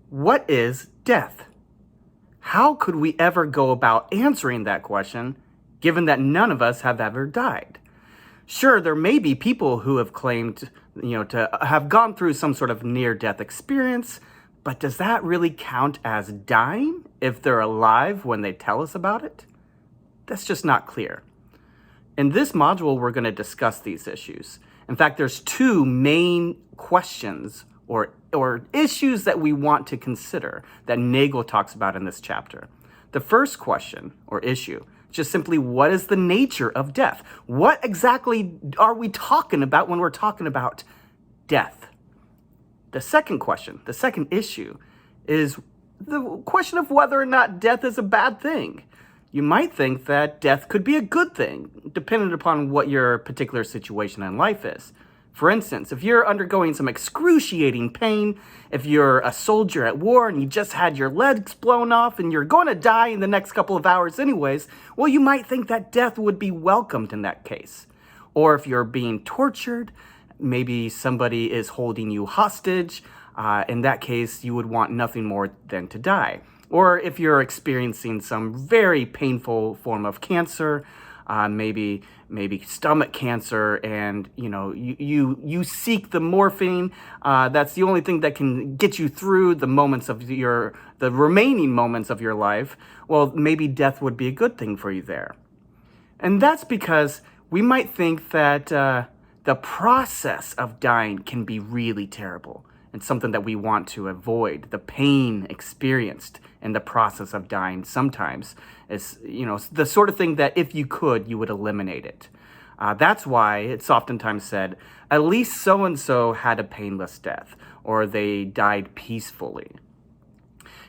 What is death? How could we ever go about answering that question, given that none of us have ever died? Sure, there may be people who have claimed, to have gone through some sort of near-death experience, but does that really count as dying if they're alive when they tell us about it? That's just not clear. In this module, we're going to discuss these issues. In fact, there's two main questions or issues that we want to consider that Nagel talks about in this chapter. The first question or issue is just simply, what is the nature of death? What exactly are we talking about when we're talking about death? The second question, the second issue, is the question of whether or not death is a bad thing. You might think that death could be a good thing, depending upon what your particular situation in life is. For instance, if you're undergoing some excruciating pain, if you're a soldier at war and you just had your legs blown off and you're going to die in the next couple of hours anyways, well, you might think that death would be welcomed in that case. Or if you're being tortured, maybe somebody is holding you hostage, in that case, you would want nothing more than to die. Or if you're experiencing some very painful form of cancer, maybe stomach cancer, and you seek the morphine. That's the only thing that can get you through the remaining moments of your life. Well, maybe death would be a good thing for you there. And that's because we might think that the process of dying can be really terrible and something that we want to avoid. The pain experienced in the process of dying sometimes is, the sort of thing that if you could, you would eliminate it. That's why it's oftentimes said, at least so-and-so had a painless death, or they died peacefully.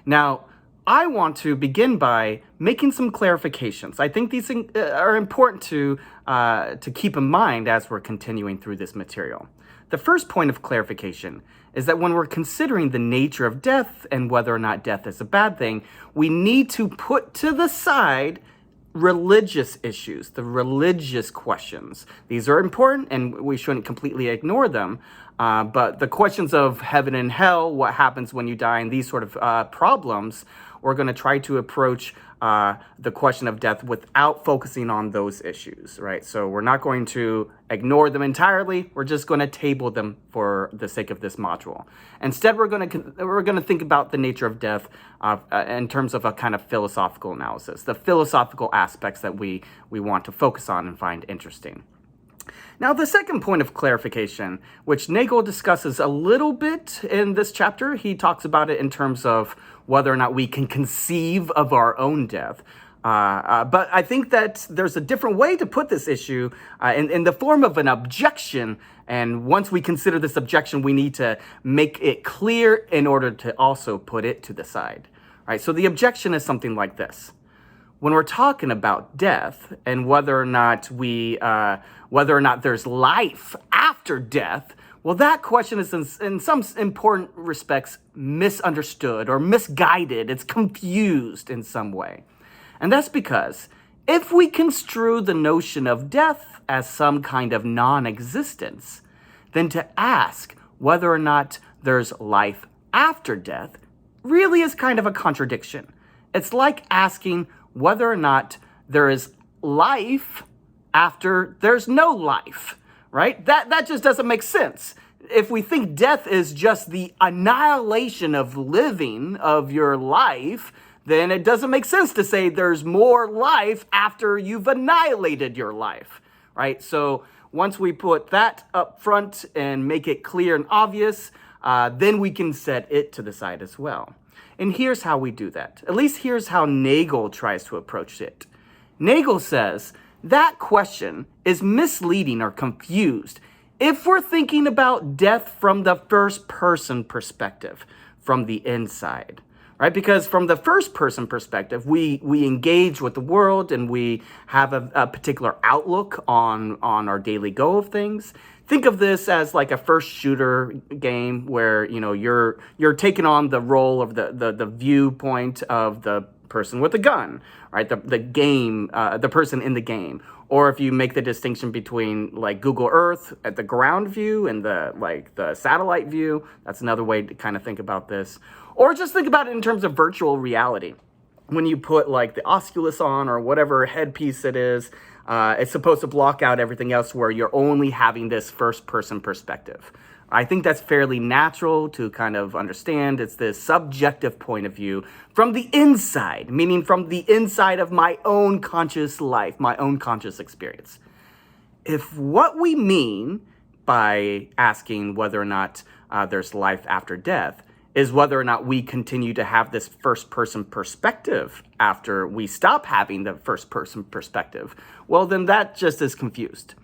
Now, I want to begin by making some clarifications. I think these things are important to keep in mind as we're continuing through this material. The first point of clarification is that when we're considering the nature of death and whether or not death is a bad thing, we need to put to the side religious issues, the religious questions. These are important and we shouldn't completely ignore them. But the questions of heaven and hell, what happens when you die, and these sort of problems, we're going to try to approach the question of death without focusing on those issues, right? So we're not going to ignore them entirely. We're just going to table them for the sake of this module. Instead, we're going to think about the nature of death in terms of a kind of philosophical analysis, the philosophical aspects that we want to focus on and find interesting. Now, the second point of clarification, which Nagel discusses a little bit in this chapter, he talks about it in terms of whether or not we can conceive of our own death. But I think that there's a different way to put this issue in the form of an objection. And once we consider this objection, we need to make it clear in order to also put it to the side. All right, so the objection is something like this. When we're talking about death and whether or not there's life after death, well, that question is in some important respects misunderstood or misguided. It's confused in some way. And that's because if we construe the notion of death as some kind of non-existence, then to ask whether or not there's life after death really is kind of a contradiction. It's like asking whether or not there is life after there's no life, right? That just doesn't make sense. If we think death is just the annihilation of living of your life, then it doesn't make sense to say there's more life after you've annihilated your life, right? So once we put that up front and make it clear and obvious, then we can set it to the side as well. And here's how we do that. At least here's how Nagel tries to approach it. Nagel says that question is misleading or confused if we're thinking about death from the first person perspective, from the inside, right? Because from the first person perspective, we engage with the world and we have a particular outlook on our daily go of things. Think of this as like a first shooter game where, you're taking on the role of the viewpoint of the person with the gun, right? The person in the game. Or if you make the distinction between like Google Earth at the ground view and the satellite view, that's another way to kind of think about this. Or just think about it in terms of virtual reality. When you put like the Oculus on or whatever headpiece it is, it's supposed to block out everything else where you're only having this first person perspective. I think that's fairly natural to kind of understand. It's this subjective point of view from the inside, meaning from the inside of my own conscious life, my own conscious experience. If what we mean by asking whether or not there's life after death is whether or not we continue to have this first-person perspective after we stop having the first-person perspective, well, then that just is confused.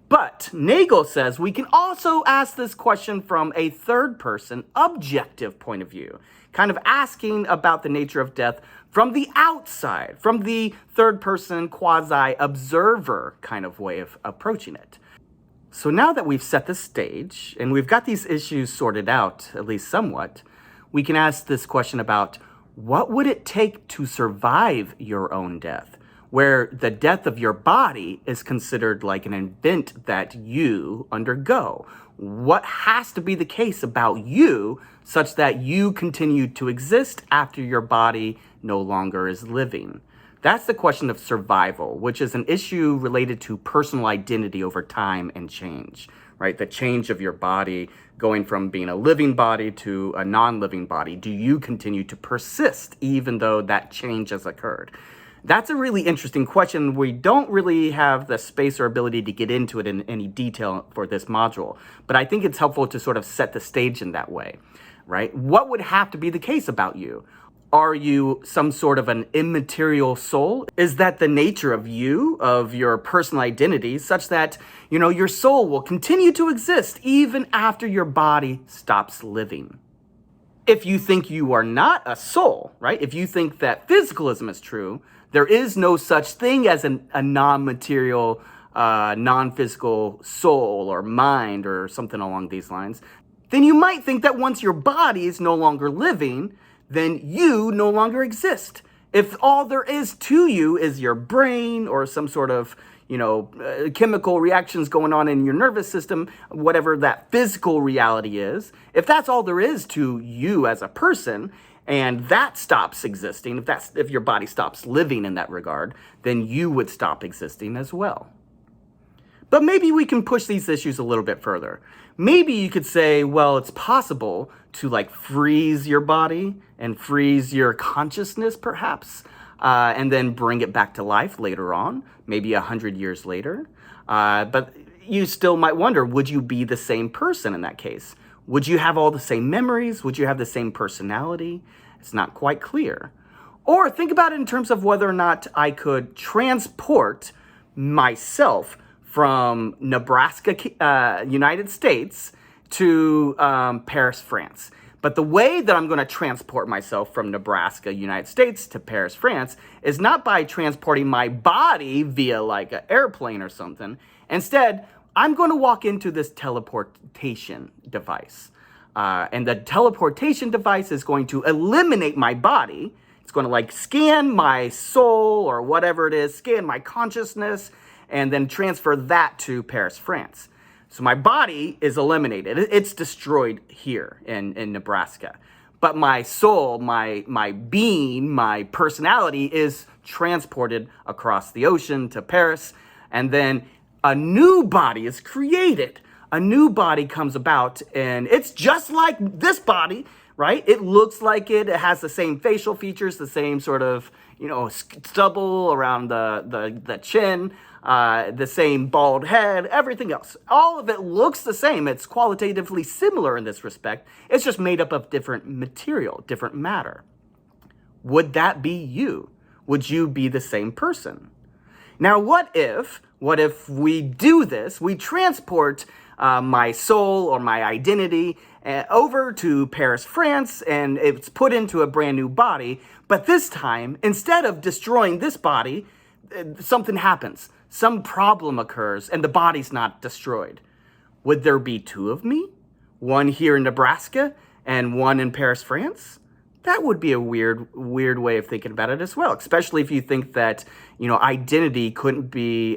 But Nagel says we can also ask this question from a third-person, objective point of view, kind of asking about the nature of death from the outside, from the third-person, quasi-observer kind of way of approaching it. So now that we've set the stage and we've got these issues sorted out, at least somewhat, we can ask this question about what would it take to survive your own death, where the death of your body is considered like an event that you undergo. What has to be the case about you such that you continue to exist after your body no longer is living? That's the question of survival, which is an issue related to personal identity over time and change, right? The change of your body going from being a living body to a non-living body. Do you continue to persist even though that change has occurred? That's a really interesting question. We don't really have the space or ability to get into it in any detail for this module, but I think it's helpful to sort of set the stage in that way, right? What would have to be the case about you? Are you some sort of an immaterial soul? Is that the nature of you, of your personal identity, such that, your soul will continue to exist even after your body stops living? If you think you are not a soul, right? If you think that physicalism is true, there is no such thing as a non-material, non-physical soul or mind or something along these lines, then you might think that once your body is no longer living, then you no longer exist. If all there is to you is your brain or some sort of, chemical reactions going on in your nervous system, whatever that physical reality is, if that's all there is to you as a person, and that stops existing, if your body stops living in that regard, then you would stop existing as well. But maybe we can push these issues a little bit further. Maybe you could say, well, it's possible to freeze your body and freeze your consciousness perhaps, and then bring it back to life later on, maybe 100 years later. But you still might wonder, would you be the same person in that case? Would you have all the same memories? Would you have the same personality? It's not quite clear. Or think about it in terms of whether or not I could transport myself from Nebraska, United States to Paris, France. But the way that I'm going to transport myself from Nebraska, United States to Paris, France is not by transporting my body via an airplane or something. Instead, I'm going to walk into this teleportation device. And the teleportation device is going to eliminate my body. It's going to scan my soul or whatever it is, scan my consciousness, and then transfer that to Paris, France. So my body is eliminated. It's destroyed here in Nebraska. But my soul, my being, my personality is transported across the ocean to Paris. And then a new body is created. A new body comes about, and it's just like this body, right? It looks like it. It has the same facial features, the same sort of, stubble around the chin, the same bald head, everything else. All of it looks the same. It's qualitatively similar in this respect. It's just made up of different material, different matter. Would that be you? Would you be the same person? Now, what if we do this, we transport my soul or my identity over to Paris, France, and it's put into a brand new body. But this time, instead of destroying this body, something happens. Some problem occurs and the body's not destroyed. Would there be two of me? One here in Nebraska and one in Paris, France? That would be a weird way of thinking about it as well, especially if you think that, identity couldn't be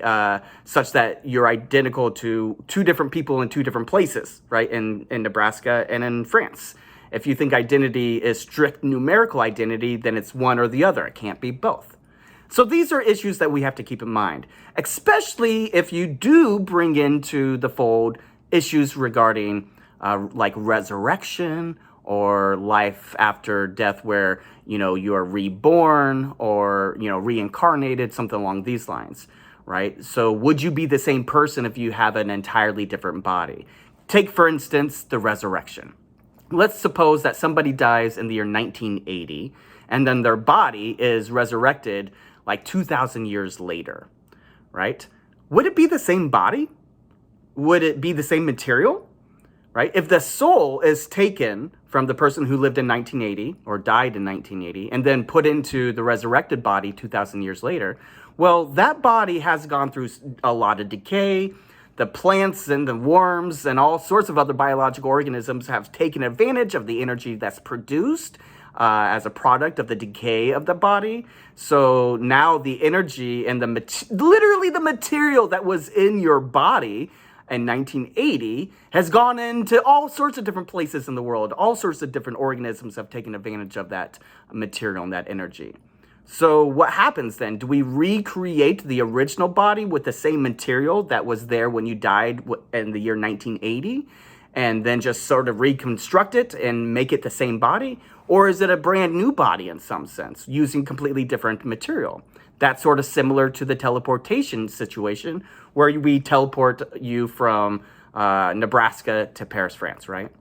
such that you're identical to two different people in two different places, right? In Nebraska and in France. If you think identity is strict numerical identity, then it's one or the other. It can't be both. So these are issues that we have to keep in mind, especially if you do bring into the fold issues regarding like resurrection or life after death where, you are reborn or, reincarnated, something along these lines, right? So would you be the same person if you have an entirely different body? Take, for instance, the resurrection. Let's suppose that somebody dies in the year 1980 and then their body is resurrected like 2,000 years later, right? Would it be the same body? Would it be the same material? Right? If the soul is taken from the person who lived in 1980 or died in 1980 and then put into the resurrected body 2,000 years later, well, that body has gone through a lot of decay. The plants and the worms and all sorts of other biological organisms have taken advantage of the energy that's produced as a product of the decay of the body. So now the energy and literally the material that was in your body in 1980 has gone into all sorts of different places in the world. All sorts of different organisms have taken advantage of that material and that energy. So what happens then? Do we recreate the original body with the same material that was there when you died in the year 1980 and then just sort of reconstruct it and make it the same body? Or is it a brand new body in some sense, using completely different material? That's sort of similar to the teleportation situation where we teleport you from Nebraska to Paris, France, right?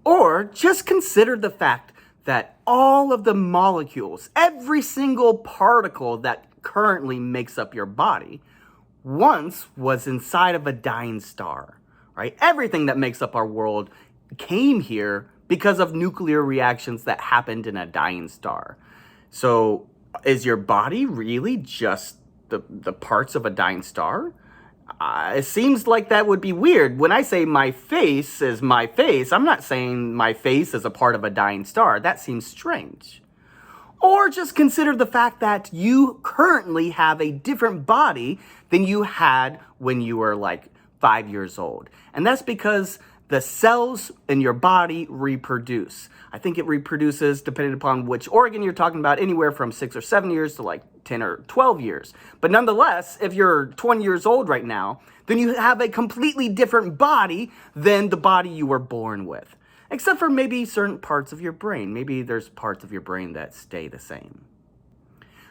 Or just consider the fact that all of the molecules, every single particle that currently makes up your body, once was inside of a dying star, right? Everything that makes up our world came here because of nuclear reactions that happened in a dying star. So is your body really just the parts of a dying star? It seems like that would be weird. When I say my face is my face, I'm not saying my face is a part of a dying star. That seems strange. Or just consider the fact that you currently have a different body than you had when you were like 5 years old. And that's because the cells in your body reproduce. I think it reproduces, depending upon which organ you're talking about, anywhere from 6 or 7 years to like 10 or 12 years. But nonetheless, if you're 20 years old right now, then you have a completely different body than the body you were born with. Except for maybe certain parts of your brain. Maybe there's parts of your brain that stay the same.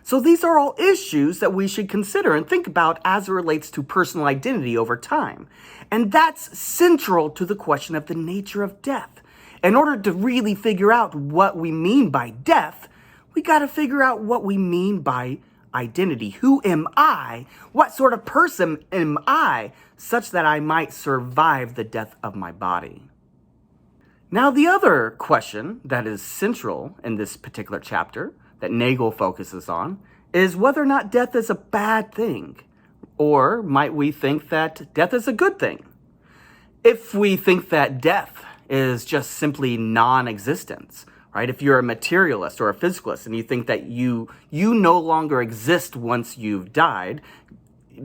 So these are all issues that we should consider and think about as it relates to personal identity over time. And that's central to the question of the nature of death. In order to really figure out what we mean by death, we got to figure out what we mean by identity. Who am I? What sort of person am I such that I might survive the death of my body? Now, the other question that is central in this particular chapter that Nagel focuses on is whether or not death is a bad thing. Or might we think that death is a good thing? If we think that death is just simply non-existence, right? If you're a materialist or a physicalist and you think that you no longer exist once you've died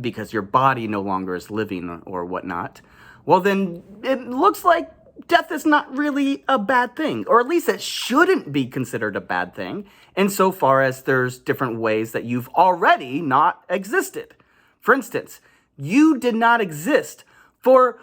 because your body no longer is living or whatnot, well then it looks like death is not really a bad thing, or at least it shouldn't be considered a bad thing insofar as there's different ways that you've already not existed. For instance, you did not exist for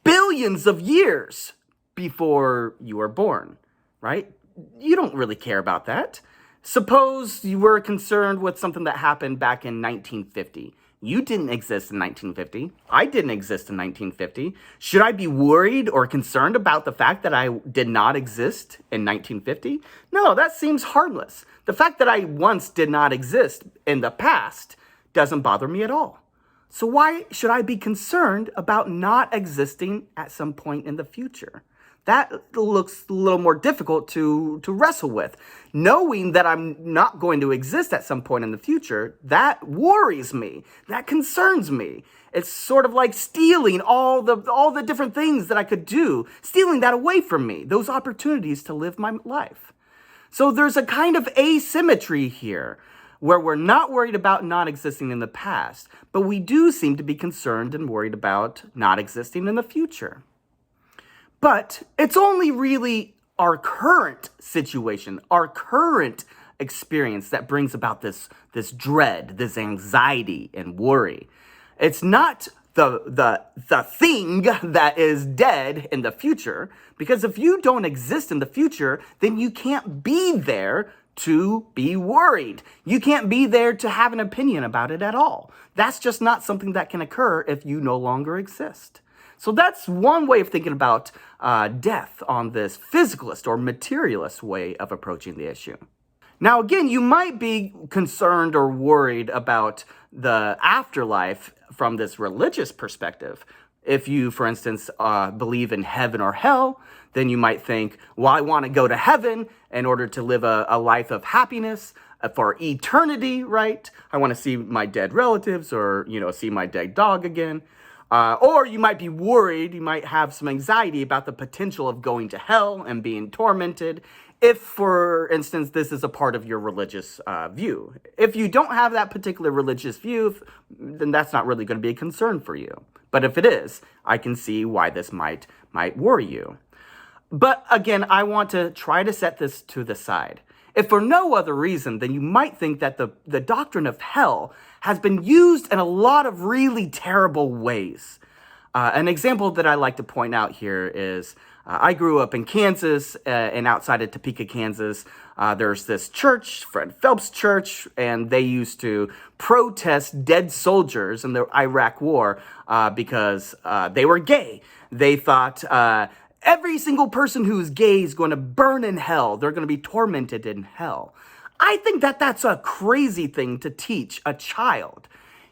billions of years before you were born, right? You don't really care about that. Suppose you were concerned with something that happened back in 1950. You didn't exist in 1950. I didn't exist in 1950. Should I be worried or concerned about the fact that I did not exist in 1950? No, that seems harmless. The fact that I once did not exist in the past doesn't bother me at all. So why should I be concerned about not existing at some point in the future? That looks a little more difficult to wrestle with. Knowing that I'm not going to exist at some point in the future, that worries me. That concerns me. It's sort of like stealing all the different things that I could do, stealing that away from me, those opportunities to live my life. So there's a kind of asymmetry here, where we're not worried about not existing in the past, but we do seem to be concerned and worried about not existing in the future. But it's only really our current situation, our current experience that brings about this dread, this anxiety and worry. It's not the thing that is dead in the future, because if you don't exist in the future, then you can't be there to be worried. You can't be there to have an opinion about it at all. That's just not something that can occur if you no longer exist. So that's one way of thinking about death on this physicalist or materialist way of approaching the issue. Now, again, you might be concerned or worried about the afterlife from this religious perspective. If you, for instance, believe in heaven or hell, then you might think, well, I want to go to heaven in order to live a life of happiness for eternity, right? I want to see my dead relatives or, see my dead dog again. Or you might be worried, you might have some anxiety about the potential of going to hell and being tormented if, for instance, this is a part of your religious view. If you don't have that particular religious view, then that's not really going to be a concern for you. But if it is, I can see why this might worry you. But again, I want to try to set this to the side. If for no other reason, then you might think that the doctrine of hell has been used in a lot of really terrible ways. An example that I like to point out here is I grew up in Kansas and outside of Topeka, Kansas. There's this church, Fred Phelps Church, and they used to protest dead soldiers in the Iraq War because they were gay. They thought every single person who's gay is going to burn in hell. They're going to be tormented in hell. I think that that's a crazy thing to teach a child.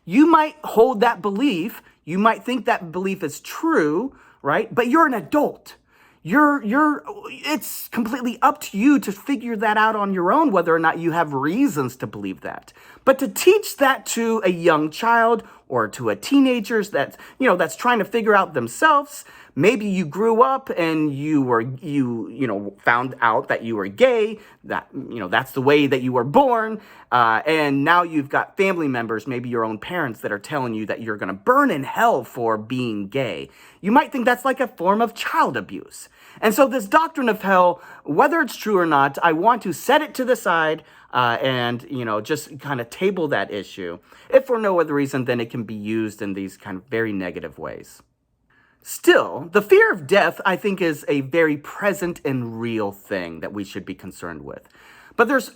You might hold that belief. You might think that belief is true, right? But you're an adult. It's completely up to you to figure that out on your own, whether or not you have reasons to believe that. But to teach that to a young child or to a teenager that's trying to figure out themselves, maybe you grew up and you found out that you were gay, that's the way that you were born, and now you've got family members, maybe your own parents, that are telling you that you're going to burn in hell for being gay. You might think that's like a form of child abuse. And so this doctrine of hell, whether it's true or not, I want to set it to the side and just kind of table that issue. If for no other reason, then it can be used in these kind of very negative ways. Still, the fear of death, I think, is a very present and real thing that we should be concerned with. But there's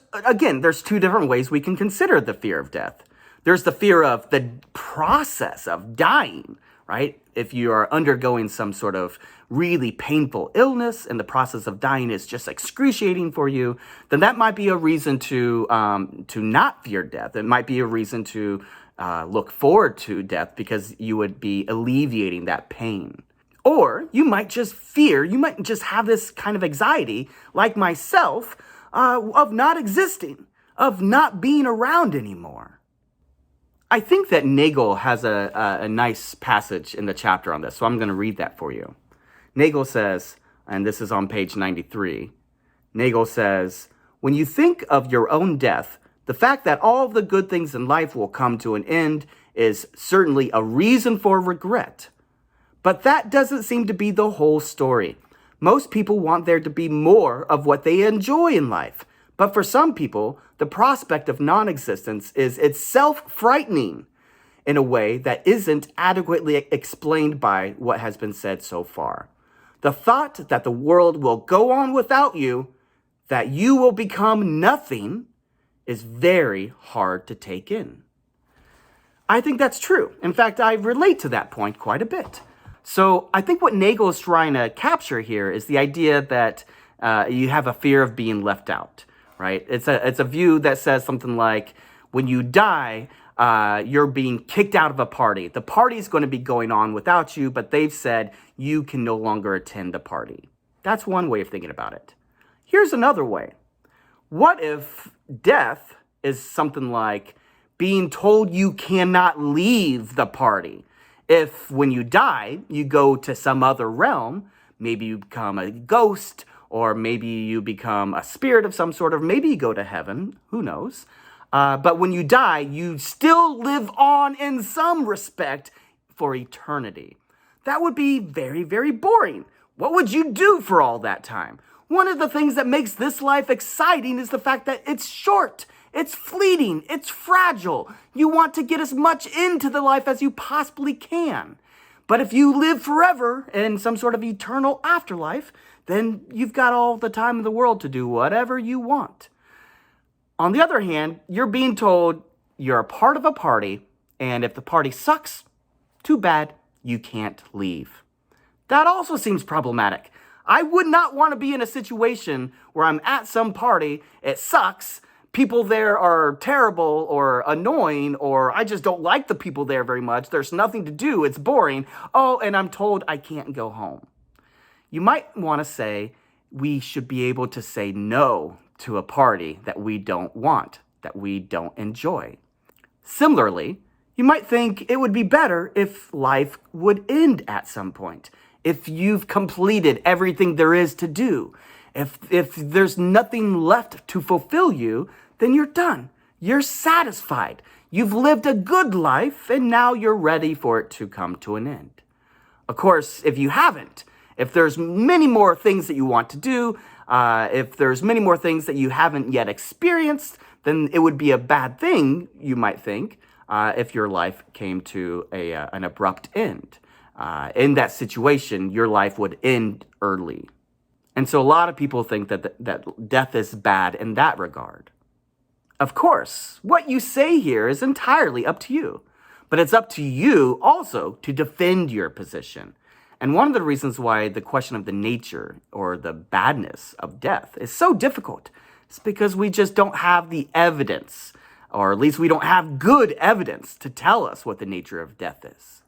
two different ways we can consider the fear of death. There's the fear of the process of dying, right? If you are undergoing some sort of really painful illness and the process of dying is just excruciating for you, then that might be a reason to not fear death. It might be a reason to look forward to death because you would be alleviating that pain. Or you might just have this kind of anxiety, like myself, of not existing, of not being around anymore. I think that Nagel has a nice passage in the chapter on this, so I'm going to read that for you. Nagel says, and this is on page 93, Nagel says, "When you think of your own death, the fact that all of the good things in life will come to an end is certainly a reason for regret. But that doesn't seem to be the whole story. Most people want there to be more of what they enjoy in life. But for some people, the prospect of non-existence is itself frightening in a way that isn't adequately explained by what has been said so far. The thought that the world will go on without you, that you will become nothing, is very hard to take in." I think that's true. In fact, I relate to that point quite a bit. So I think what Nagel is trying to capture here is the idea that you have a fear of being left out, right? It's a view that says something like, when you die, you're being kicked out of a party. The party's going to be going on without you, but they've said you can no longer attend the party. That's one way of thinking about it. Here's another way. What if death is something like being told you cannot leave the party? If when you die, you go to some other realm, maybe you become a ghost, or maybe you become a spirit of some sort, or maybe you go to heaven, who knows? But when you die, you still live on in some respect for eternity. That would be very, very boring. What would you do for all that time? One of the things that makes this life exciting is the fact that it's short, it's fleeting, it's fragile. You want to get as much into the life as you possibly can. But if you live forever in some sort of eternal afterlife, then you've got all the time in the world to do whatever you want. On the other hand, you're being told you're a part of a party, and if the party sucks, too bad, you can't leave. That also seems problematic. I would not want to be in a situation where I'm at some party, it sucks, people there are terrible or annoying, or I just don't like the people there very much, there's nothing to do, it's boring, oh, and I'm told I can't go home. You might want to say we should be able to say no to a party that we don't want, that we don't enjoy. Similarly, you might think it would be better if life would end at some point. If you've completed everything there is to do, if there's nothing left to fulfill you, then you're done. You're satisfied. You've lived a good life, and now you're ready for it to come to an end. Of course, if you haven't, if there's many more things that you want to do, if there's many more things that you haven't yet experienced, then it would be a bad thing, you might think, if your life came to an abrupt end. In that situation, your life would end early. And so a lot of people think that death is bad in that regard. Of course, what you say here is entirely up to you. But it's up to you also to defend your position. And one of the reasons why the question of the nature or the badness of death is so difficult is because we just don't have the evidence, or at least we don't have good evidence to tell us what the nature of death is.